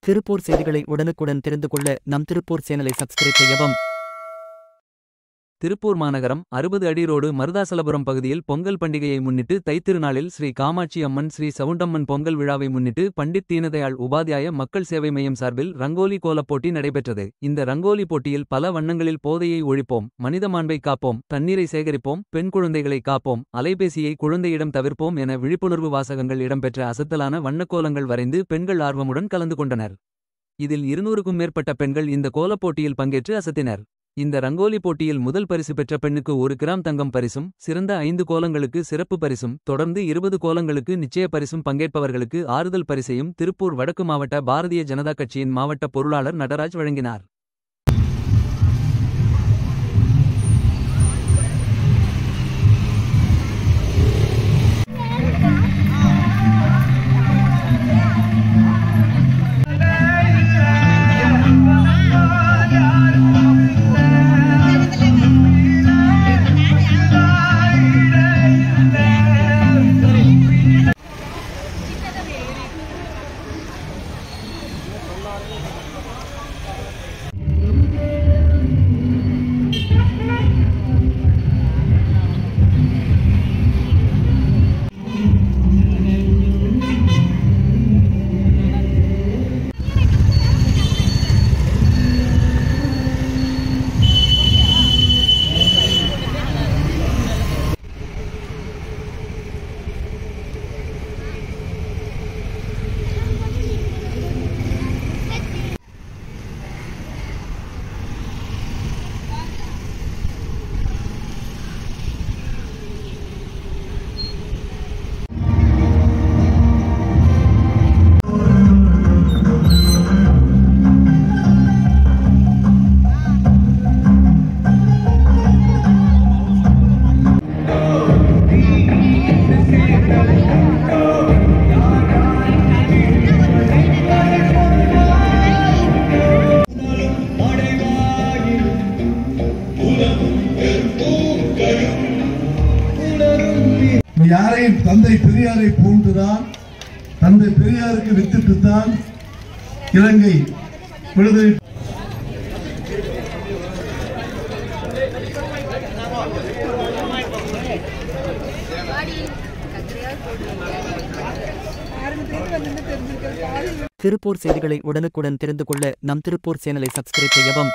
திருப்பூர் செய்திகளை உடனுக்குடன் தெரிந்து கொள்ள நம் திருப்பூர் சேனலை சப்ஸ்கிரைப் செய்யவும். திருப்பூர் மாநகரம் 60 அடி ரோடு மருதாசலபுரம் பகுதியில் பொங்கல் பண்டிகையை முன்னிட்டு தைத்திருநாளில் ஸ்ரீ காமாட்சி அம்மன் ஸ்ரீ சவுண்டம்மன் பொங்கல் விழாவை முன்னிட்டு பண்டிட் தீனதயாள் உபாத்யாய மக்கள் சேவை மையம் சார்பில் ரங்கோலி கோலப் போட்டி நடைபெற்றது. இந்த ரங்கோலி போட்டியில் பல வண்ணங்களில் போதையை ஒழிப்போம், மனித மாண்பை காப்போம், தண்ணீரை சேகரிப்போம், பெண் குழந்தைகளை காப்போம், அலைபேசியை குழந்தையிடம் தவிர்ப்போம் என விழிப்புணர்வு வாசகங்கள் இடம்பெற்ற அசத்தலான வண்ணக்கோலங்கள் வரைந்து பெண்கள் ஆர்வமுடன் கலந்து கொண்டனர். இதில் 200க்கும் மேற்பட்ட பெண்கள் இந்த கோலப் போட்டியில் பங்கேற்று அசத்தினர். இந்த ரங்கோலி போட்டியில் முதல் பரிசு பெற்ற பெண்ணுக்கு 1 கிராம் தங்கம் பரிசும், சிறந்த 5 கோலங்களுக்கு சிறப்பு பரிசும், தொடர்ந்து 20 கோலங்களுக்கு நிச்சய பரிசும், பங்கேற்பவர்களுக்கு ஆறுதல் பரிசையும் திருப்பூர் வடக்கு மாவட்ட பாரதிய ஜனதா கட்சியின் மாவட்ட பொருளாளர் நடராஜ் வழங்கினார். யாரையும் தந்தை பெரியாரை போன்றுதான், தந்தை பெரியாருக்கு வித்திட்டுத்தான் இலங்கை விடுதலை. திருப்பூர் செய்திகளை உடனுக்குடன் தெரிந்து கொள்ள நம் திருப்பூர் சேனலை சப்ஸ்கிரைப் செய்யவும்.